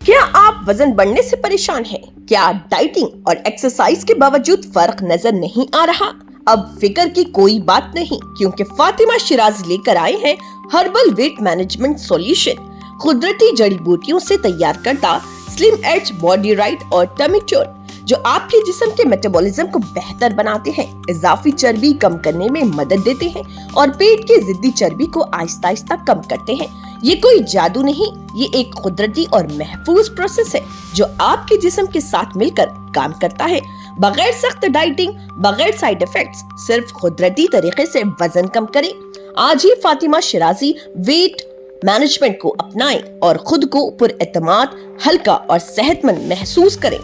کیا آپ وزن بڑھنے سے پریشان ہیں؟ کیا ڈائٹنگ اور ایکسرسائز کے باوجود فرق نظر نہیں آ رہا؟ اب فکر کی کوئی بات نہیں، کیونکہ فاطمہ شیرازی لے کر آئے ہیں ہربل ویٹ مینجمنٹ سولوشن۔ قدرتی جڑی بوٹیوں سے تیار کردہ سلم ایج باڈی رائٹ اور ٹمی ٹیور جو آپ کے جسم کے میٹابولزم کو بہتر بناتے ہیں، اضافی چربی کم کرنے میں مدد دیتے ہیں اور پیٹ کی ضدی چربی کو آہستہ آہستہ کم کرتے ہیں۔ یہ کوئی جادو نہیں، یہ ایک قدرتی اور محفوظ پروسیس ہے جو آپ کے جسم کے ساتھ مل کر کام کرتا ہے، بغیر سخت ڈائٹنگ، بغیر سائیڈ ایفیکٹس، صرف قدرتی طریقے سے وزن کم کریں۔ آج ہی فاطمہ شیرازی ویٹ مینجمنٹ کو اپنائیں اور خود کو پر اعتماد، ہلکا اور صحت مند محسوس کریں۔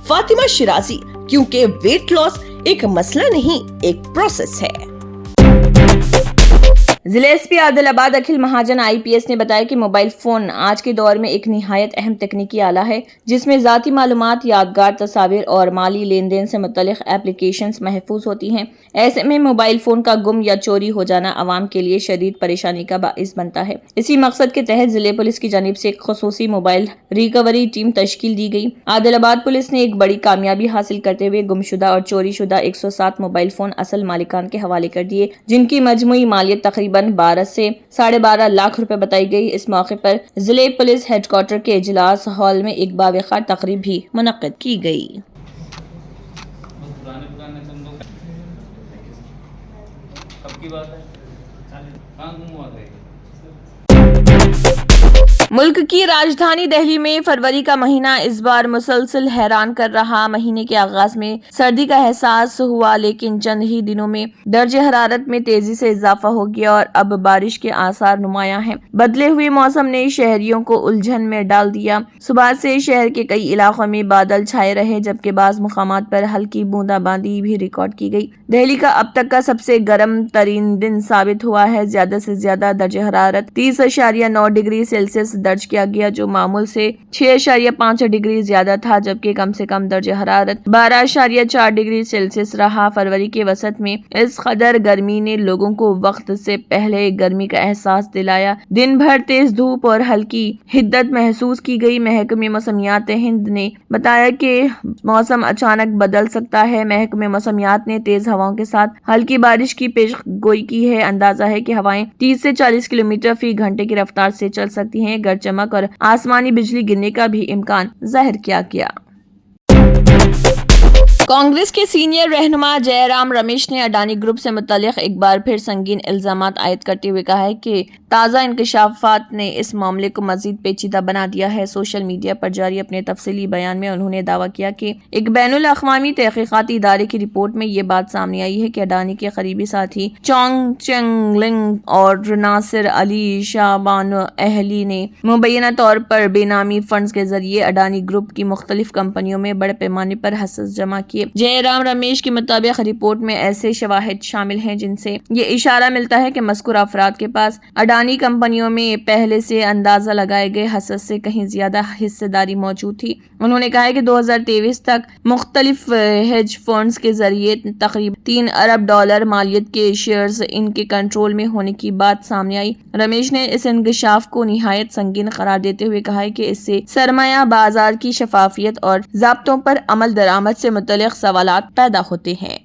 فاطمہ شیرازی، کیونکہ ویٹ لاس ایک مسئلہ نہیں، ایک پروسیس ہے۔ ضلع ایس پی عادل آباد اکھل مہاجن IPS نے بتایا کہ موبائل فون آج کے دور میں ایک نہایت اہم تکنیکی آلہ ہے جس میں ذاتی معلومات، یادگار تصاویر اور مالی لین دین سے متعلق اپلیکیشنز محفوظ ہوتی ہیں۔ ایسے میں موبائل فون کا گم یا چوری ہو جانا عوام کے لیے شدید پریشانی کا باعث بنتا ہے۔ اسی مقصد کے تحت ضلع پولیس کی جانب سے ایک خصوصی موبائل ریکوری ٹیم تشکیل دی گئی۔ عادل آباد پولیس نے ایک بڑی کامیابی حاصل کرتے ہوئے گمشدہ اور چوری شدہ 107 موبائل فون اصل مالکان کے حوالے کر دیے، جن کی مجموعی مالیت تقریباً 12 سے 12.5 لاکھ روپے بتائی گئی۔ اس موقع پر ضلع پولیس ہیڈ کوارٹر کے اجلاس ہال میں ایک باوقار تقریب بھی منعقد کی گئی۔ ملک کی راجدھانی دہلی میں فروری کا مہینہ اس بار مسلسل حیران کر رہا۔ مہینے کے آغاز میں سردی کا احساس ہوا، لیکن چند ہی دنوں میں درجہ حرارت میں تیزی سے اضافہ ہو گیا اور اب بارش کے آثار نمایاں ہیں۔ بدلے ہوئے موسم نے شہریوں کو الجھن میں ڈال دیا۔ صبح سے شہر کے کئی علاقوں میں بادل چھائے رہے، جبکہ بعض مقامات پر ہلکی بوندا باندی بھی ریکارڈ کی گئی۔ دہلی کا اب تک کا سب سے گرم ترین دن ثابت ہوا ہے۔ زیادہ سے زیادہ درجہ حرارت 30.9 ڈگری سیلسیس درج کیا گیا، جو معمول سے 6.5 ڈگری زیادہ تھا، جبکہ کم سے کم درجہ حرارت 12.4 ڈگری سیلسیس رہا۔ فروری کے وسط میں اس قدر گرمی نے لوگوں کو وقت سے پہلے گرمی کا احساس دلایا۔ دن بھر تیز دھوپ اور ہلکی حدت محسوس کی گئی۔ محکمہ موسمیات ہند نے بتایا کہ موسم اچانک بدل سکتا ہے۔ محکمہ موسمیات نے تیز ہواؤں کے ساتھ ہلکی بارش کی پیش گوئی کی ہے۔ اندازہ ہے کہ ہوائیں 30 سے 40 کلومیٹر فی گھنٹے کی رفتار سے چل سکتی ہیں۔ گرج چمک اور آسمانی بجلی گرنے کا بھی امکان ظاہر کیا گیا۔ کانگریس کے سینئر رہنما جے رام رمیش نے اڈانی گروپ سے متعلق ایک بار پھر سنگین الزامات عائد کرتے ہوئے کہا ہے کہ تازہ انکشافات نے اس معاملے کو مزید پیچیدہ بنا دیا ہے۔ سوشل میڈیا پر جاری اپنے تفصیلی بیان میں انہوں نے دعویٰ کیا کہ ایک بین الاقوامی تحقیقاتی ادارے کی رپورٹ میں یہ بات سامنے آئی ہے کہ اڈانی کے قریبی ساتھی چونگ چنگ لنگ اور ناصر علی شاہ بانو اہلی نے مبینہ طور پر بے نامی فنڈز کے ذریعے اڈانی گروپ کی مختلف کمپنیوں میں بڑے پیمانے پر حصص جمع کیے۔ جے رام رمیش کے مطابق رپورٹ میں ایسے شواہد شامل ہیں جن سے یہ اشارہ ملتا ہے کہ مذکورہ افراد کے پاس اڈانی کمپنیوں میں پہلے سے اندازہ لگائے گئے حصص سے کہیں زیادہ حصہ داری موجود تھی۔ انہوں نے کہا ہے کہ 2023 تک مختلف ہیج فنڈز کے ذریعے تقریباً $3 ارب مالیت کے شیئرز ان کے کنٹرول میں ہونے کی بات سامنے آئی۔ رمیش نے اس انکشاف کو نہایت سنگین قرار دیتے ہوئے کہا ہے کہ اس سے سرمایہ بازار کی شفافیت اور ضابطوں پر عمل درآمد سے متعلق سوالات پیدا ہوتے ہیں۔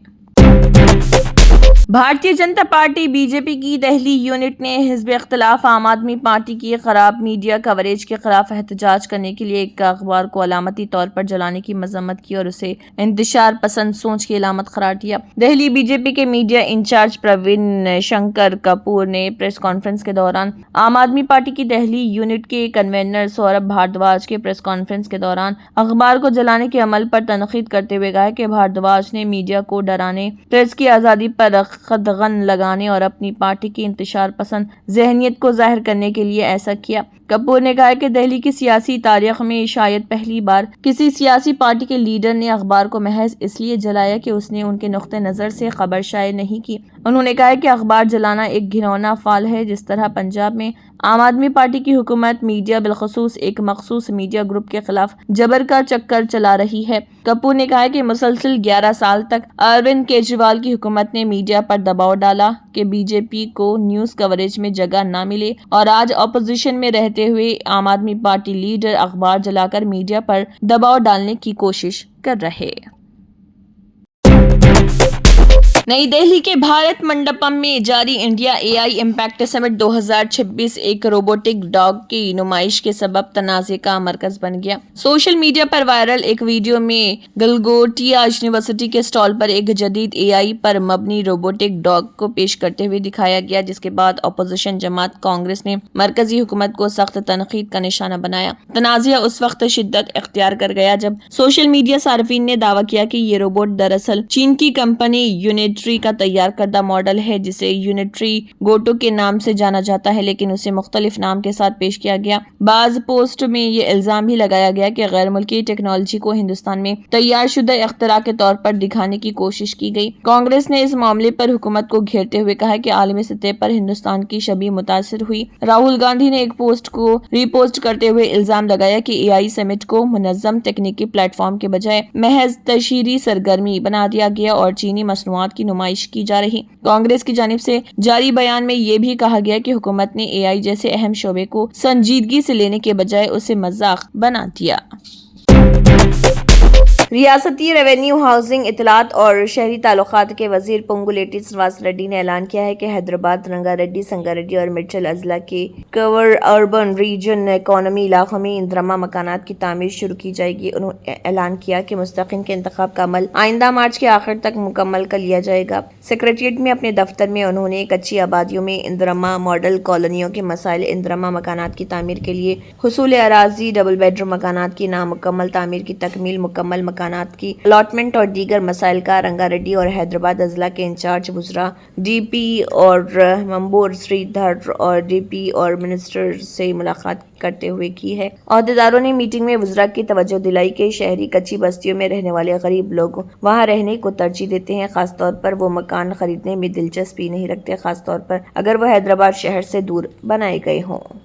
بھارتیہ جنتا پارٹی BJP کی دہلی یونٹ نے حزب اختلاف عام آدمی پارٹی کی خراب میڈیا کوریج کے خلاف احتجاج کرنے کے لیے ایک اخبار کو علامتی طور پر جلانے کی مذمت کی اور اسے انتشار پسند سوچ کی علامت قرار دیا۔ دہلی BJP کے میڈیا انچارج پروین شنکر کپور نے پریس کانفرنس کے دوران عام آدمی پارٹی کی دہلی یونٹ کے کنوینر سوربھ بھاردواج کے پریس کانفرنس کے دوران اخبار کو جلانے کے عمل پر تنقید کرتے ہوئے کہا کہ بھاردواج نے میڈیا کو ڈرانے، پریس کی آزادی پر قدغن لگانے اور اپنی پارٹی کی انتشار پسند ذہنیت کو ظاہر کرنے کے لیے ایسا کیا۔ کپور نے کہا کہ دہلی کی سیاسی تاریخ میں شاید پہلی بار کسی سیاسی پارٹی کے لیڈر نے اخبار کو محض اس لیے جلایا کہ اس نے ان کے نقطہ نظر سے خبر شائع نہیں کی۔ انہوں نے کہا کہ اخبار جلانا ایک گھناؤنا فعل ہے۔ جس طرح پنجاب میں عام آدمی پارٹی کی حکومت میڈیا بالخصوص ایک مخصوص میڈیا گروپ کے خلاف جبر کا چکر چلا رہی ہے۔ کپور نے کہا کہ مسلسل 11 سال تک اروند کیجریوال کی حکومت نے میڈیا پر دباؤ ڈالا کہ بی جے پی کو نیوز کوریج میں جگہ نہ ملے، اور آج اپوزیشن میں رہتے ہوئے عام آدمی پارٹی لیڈر اخبار جلا کر میڈیا پر دباؤ ڈالنے کی کوشش کر رہے۔ نئی دہلی کے بھارت منڈپم میں جاری انڈیا اے آئی امپیکٹ سمٹ 2026 ایک روبوٹک ڈاگ کی نمائش کے سبب تنازع کا مرکز بن گیا۔ سوشل میڈیا پر وائرل ایک ویڈیو میں گلگوٹیا یونیورسٹی کے اسٹال پر ایک جدید اے آئی پر مبنی روبوٹک ڈاگ کو پیش کرتے ہوئے دکھایا گیا، جس کے بعد اپوزیشن جماعت کانگریس نے مرکزی حکومت کو سخت تنقید کا نشانہ بنایا۔ تنازع اس وقت شدت اختیار کر گیا جب سوشل میڈیا صارفین نے دعویٰ کیا کہ یہ روبوٹ دراصل چین کی کمپنی یونٹری کا تیار کردہ ماڈل ہے، جسے یونٹری گوٹو کے نام سے جانا جاتا ہے، لیکن اسے مختلف نام کے ساتھ پیش کیا گیا۔ بعض پوسٹ میں یہ الزام بھی لگایا گیا کہ غیر ملکی ٹیکنالوجی کو ہندوستان میں تیار شدہ اختراع کے طور پر دکھانے کی کوشش کی گئی۔ کانگریس نے اس معاملے پر حکومت کو گھیرتے ہوئے کہا کہ عالمی سطح پر ہندوستان کی شبیہ متاثر ہوئی۔ راہل گاندھی نے ایک پوسٹ کو ری پوسٹ کرتے ہوئے الزام لگایا کہ اے آئی سمٹ کو منظم تکنیکی پلیٹ فارم کے بجائے محض تشہیری سرگرمی بنا دیا گیا اور چینی مصنوعات کی نمائش کی جا رہی۔ کانگریس کی جانب سے جاری بیان میں یہ بھی کہا گیا کہ حکومت نے اے آئی جیسے اہم شعبے کو سنجیدگی سے لینے کے بجائے اسے مذاق بنا دیا۔ ریاستی ریونیو، ہاؤسنگ، اطلاعات اور شہری تعلقات کے وزیر پونگولیٹی سرینواس ریڈی نے اعلان کیا ہے کہ حیدرآباد، رنگا ریڈی، سنگا ریڈی اور میڈچل اضلاع کے کور اربن ریجن اکانومی علاقوں میں اندرما مکانات کی تعمیر شروع کی جائے گی۔ انہوں نے اعلان کیا کہ مستحقین کے انتخاب کا عمل آئندہ مارچ کے آخر تک مکمل کر لیا جائے گا۔ سکریٹریٹ میں اپنے دفتر میں انہوں نے کچی آبادیوں میں اندرما ماڈل کالونیوں کے مسائل، اندرما مکانات کی تعمیر کے لیے حصول اراضی، ڈبل بیڈ روم مکانات کی نامکمل تعمیر کی تکمیل، مکمل مکانات کی الاٹمنٹ اور دیگر مسائل کا رنگا ریڈی اور حیدرآباد اضلاع کے انچارج وزراء ڈی پی اور ممبور سری دھر اور ڈی پی اور منسٹر سے ملاقات کرتے ہوئے کی ہے۔ عہدیداروں نے میٹنگ میں وزراء کی توجہ دلائی کہ شہری کچی بستیوں میں رہنے والے غریب لوگ وہاں رہنے کو ترجیح دیتے ہیں، خاص طور پر وہ مکان خریدنے میں دلچسپی نہیں رکھتے، خاص طور پر اگر وہ حیدرآباد شہر سے دور بنائے گئے ہوں۔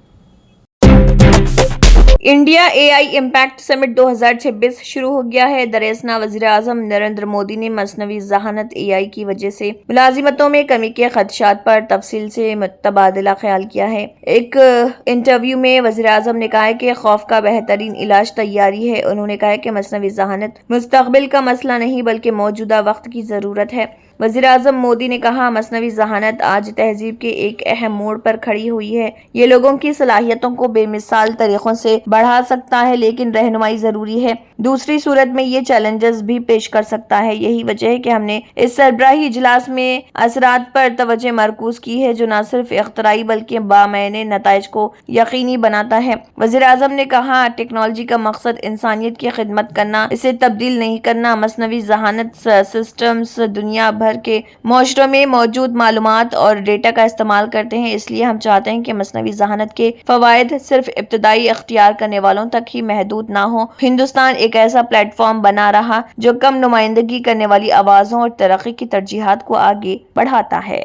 انڈیا اے آئی امپیکٹ سمٹ 2026 شروع ہو گیا ہے۔ در اثنا وزیر اعظم نریندر مودی نے مصنوعی ذہانت اے آئی کی وجہ سے ملازمتوں میں کمی کے خدشات پر تفصیل سے تبادلہ خیال کیا ہے۔ ایک انٹرویو میں وزیر اعظم نے کہا کہ خوف کا بہترین علاج تیاری ہے۔ انہوں نے کہا کہ مصنوعی ذہانت مستقبل کا مسئلہ نہیں بلکہ موجودہ وقت کی ضرورت ہے۔ وزیر اعظم مودی نے کہا، مصنوعی ذہانت آج تہذیب کے ایک اہم موڑ پر کھڑی ہوئی ہے۔ یہ لوگوں کی صلاحیتوں کو بے مثال طریقوں سے بڑھا سکتا ہے، لیکن رہنمائی ضروری ہے۔ دوسری صورت میں یہ چیلنجز بھی پیش کر سکتا ہے۔ یہی وجہ ہے کہ ہم نے اس سربراہی اجلاس میں اثرات پر توجہ مرکوز کی ہے، جو نہ صرف اختراعی بلکہ بامعنی نتائج کو یقینی بناتا ہے۔ وزیر اعظم نے کہا، ٹیکنالوجی کا مقصد انسانیت کی خدمت کرنا، اسے تبدیل نہیں کرنا۔ مصنوعی ذہانت سسٹمز دنیا بھر کے معاشروں میں موجود معلومات اور ڈیٹا کا استعمال کرتے ہیں، اس لیے ہم چاہتے ہیں کہ مصنوعی ذہانت کے فوائد صرف ابتدائی اختیار کرنے والوں تک ہی محدود نہ ہوں۔ ہندوستان ایک ایسا پلیٹ فارم بنا رہا جو کم نمائندگی کرنے والی آوازوں اور ترقی کی ترجیحات کو آگے بڑھاتا ہے۔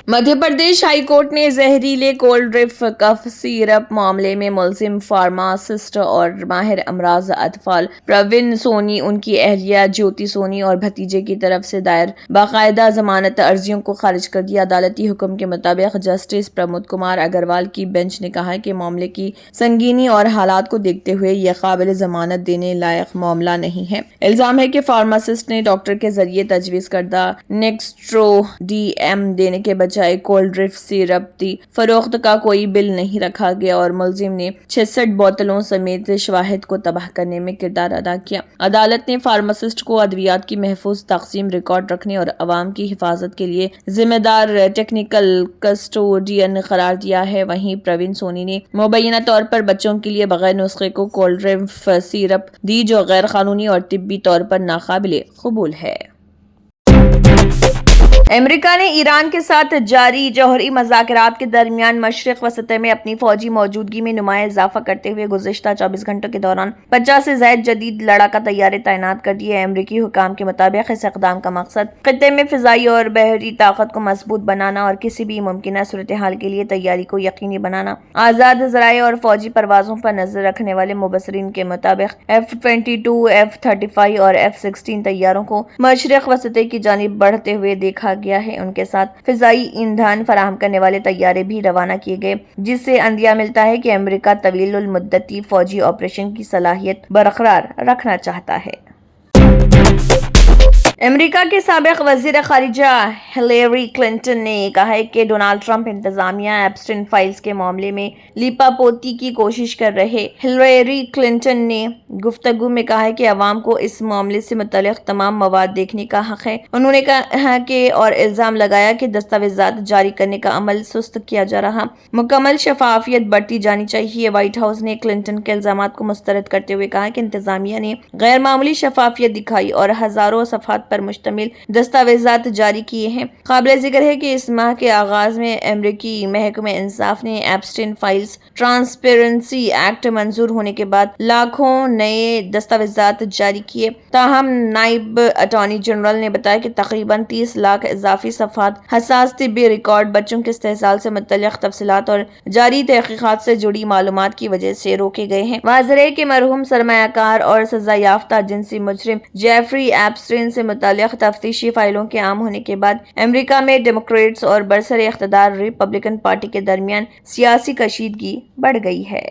مدھیہ پردیش ہائی کورٹ نے زہریلے کولڈ ڈرنک کف سیرپ معاملے میں ملزم فارماسسٹ اور ماہر امراض اطفال پروین سونی، ان کی اہلیہ جیوتی سونی اور بھتیجے کی طرف سے دائر باقاعدہ ضمانت عرضیوں کو خارج کر دیا۔ عدالتی حکم کے مطابق جسٹس پرمود کمار اگروال کی بینچ نے کہا کہ معاملے کی سنگینی اور حالات کو دیکھتے ہوئے یہ قابل ضمانت دینے لائق معاملہ نہیں ہے۔ الزام ہے کہ فارماسسٹ نے ڈاکٹر کے ذریعے تجویز کردہ نیکسٹروڈیم دینے کے بجائے کولڈ ڈرنک سیرپ دی فروخت کا کوئی بل نہیں رکھا گیا اور ملزم نے 66 بوتلوں سمیت شواہد کو تباہ کرنے میں کردار ادا کیا۔ عدالت نے فارماسسٹ کو ادویات کی محفوظ تقسیم، ریکارڈ رکھنے اور عوام کی حفاظت کے لیے ذمہ دار ٹیکنیکل کسٹوڈین قرار دیا ہے۔ وہیں پروین سونی نے مبینہ طور پر بچوں کے لیے بغیر نسخے کو کولڈ ڈرنک سیرپ دی، جو غیر قانونی اور طبی طور پر ناقابل قبول ہے۔ امریکہ نے ایران کے ساتھ جاری جوہری مذاکرات کے درمیان مشرق وسطی میں اپنی فوجی موجودگی میں نمایاں اضافہ کرتے ہوئے گزشتہ 24 گھنٹوں کے دوران 50 سے زائد جدید لڑاکا طیارے تعینات کر دیے. امریکی حکام کے مطابق اس اقدام کا مقصد خطے میں فضائی اور بحری طاقت کو مضبوط بنانا اور کسی بھی ممکنہ صورتحال کے لیے تیاری کو یقینی بنانا. آزاد ذرائع اور فوجی پروازوں پر نظر رکھنے والے مبصرین کے مطابق F-22, F-35 اور F-16 طیاروں کو مشرق وسطی کی جانب بڑھتے ہوئے دیکھا گیا ہے. ان کے ساتھ فضائی ایندھن فراہم کرنے والے طیارے بھی روانہ کیے گئے، جس سے اندیہ ملتا ہے کہ امریکہ طویل المدتی فوجی آپریشن کی صلاحیت برقرار رکھنا چاہتا ہے. امریکہ کے سابق وزیر خارجہ ہلیری کلنٹن نے کہا ہے کہ ڈونالڈ ٹرمپ انتظامیہ ایپسٹین فائلز کے معاملے میں لیپا پوتی کی کوشش کر رہے. ہلیری کلنٹن نے گفتگو میں کہا ہے کہ عوام کو اس معاملے سے متعلق تمام مواد دیکھنے کا حق ہے. انہوں نے کہا کہ اور الزام لگایا کہ دستاویزات جاری کرنے کا عمل سست کیا جا رہا. مکمل شفافیت برتی جانی چاہیے. وائٹ ہاؤس نے کلنٹن کے الزامات کو مسترد کرتے ہوئے کہا کہ انتظامیہ نے غیر معمولی شفافیت دکھائی اور ہزاروں صفحات پر مشتمل دستاویزات جاری کیے ہیں. قابل ذکر ہے کہ اس ماہ کے آغاز میں امریکی محکمہ انصاف نے ایپسٹین فائلز ٹرانسپیرنسی ایکٹ منظور ہونے کے بعد لاکھوں نئے دستاویزات جاری کیے. تاہم نائب اٹارنی جنرل نے بتایا کہ تقریباً 30 لاکھ اضافی صفحات حساس طبی ریکارڈ، بچوں کے استحصال سے متعلق تفصیلات اور جاری تحقیقات سے جڑی معلومات کی وجہ سے روکے گئے ہیں. واضح ہے کہ مرحوم سرمایہ کار اور سزا یافتہ جنسی مجرم جیفری ایپسٹین سے متعلق تفتیشی فائلوں کے عام ہونے کے بعد امریکہ میں ڈیموکریٹس اور برسر اقتدار ریپبلکن پارٹی کے درمیان سیاسی کشیدگی بڑھ گئی ہے.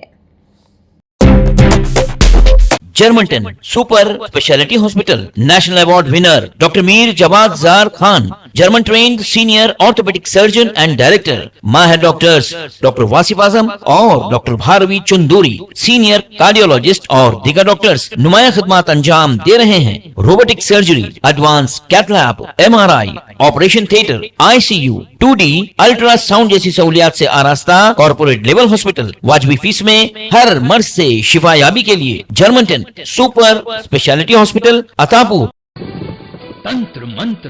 جرمنٹن super speciality hospital national award winner doctor Mir Jawad Zar Khan, German trained senior orthopaedic surgeon and director. ماہر ڈاکٹرز ڈاکٹر واصف اعظم اور doctor Bharavi Chanduri, senior cardiologist اور دیگر ڈاکٹرز نمایاں خدمات انجام دے رہے ہیں. Robotic surgery, advance cath lab, MRI، operation theatre, ICU، 2D ultrasound جیسی سہولیات سے آراستہ کارپوریٹ لیول ہاسپٹل. واجبی فیس میں ہر مرض سے شفا یابی کے لیے جرمنٹن سپر اسپیشلٹی ہاسپٹل عطاپور. తంత్ర మంత్ర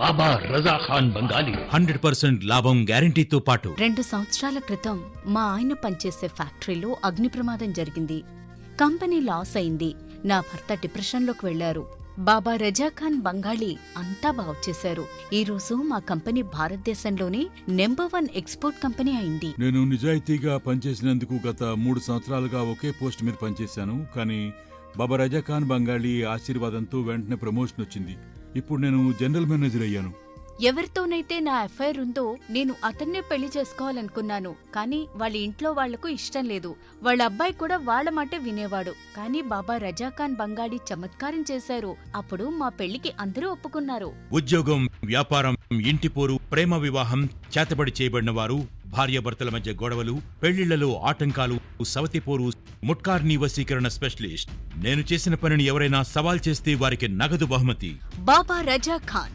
బాబా రజా ఖాన్ బంగాలి 100% లాభం గ్యారంటీతో పాటు 2 సంవత్సరాల క్రితం మా ఆయన పనిచేసే ఫ్యాక్టరీలో అగ్ని ప్రమాదం జరిగింది. కంపెనీ లాస్ అయింది. నా భర్త డిప్రెషన్లోకి వెళ్లారు. బాబా రజాఖాన్ బంగాళీ అంతా బాగుచేశారు. ఈ రోజు మా కంపెనీ భారతదేశంలోనే నెంబర్ 1 ఎక్స్పోర్ట్ కంపెనీ అయింది. నేను నిజాయితీగా పనిచేసినందుకు గత 3 సంవత్సరాలుగా ఒకే పోస్ట్ మీద పనిచేశాను. కానీ బాబా రజాఖాన్ బంగాళీ ఆశీర్వాదంతో వెంటనే ప్రమోషన్ వచ్చింది. ఇప్పుడు నేను జనరల్ మేనేజర్ అయ్యాను. ఎవరితోనైతే నా అఫైర్ ఉందో నేను అతన్నే పెళ్లి చేసుకోవాలనుకున్నాను. కానీ వాళ్ళ ఇంట్లో వాళ్లకు ఇష్టం లేదు. వాళ్ళ అబ్బాయి కూడా వాళ్ళ మాటే వినేవాడు. కానీ బాబా రజాఖాన్ బంగాళీ చమత్కారం చేశారు. అప్పుడు మా పెళ్లికి అందరూ ఒప్పుకున్నారు. ఉద్యోగం, వ్యాపారం, ఇంటి పోరు, ప్రేమ వివాహం, చేతబడి చేయబడిన వారు, భార్యాభర్తల మధ్య గొడవలు, పెళ్లిళ్లలో ఆటంకాలు, సవతిపోరు, ముట్కార్ని వశీకరణ స్పెషలిస్ట్. నేను చేసిన పనిని ఎవరైనా సవాల్ చేస్తే వారికి నగదు బహుమతి. బాబా రజాఖాన్,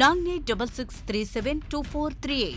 9866372438.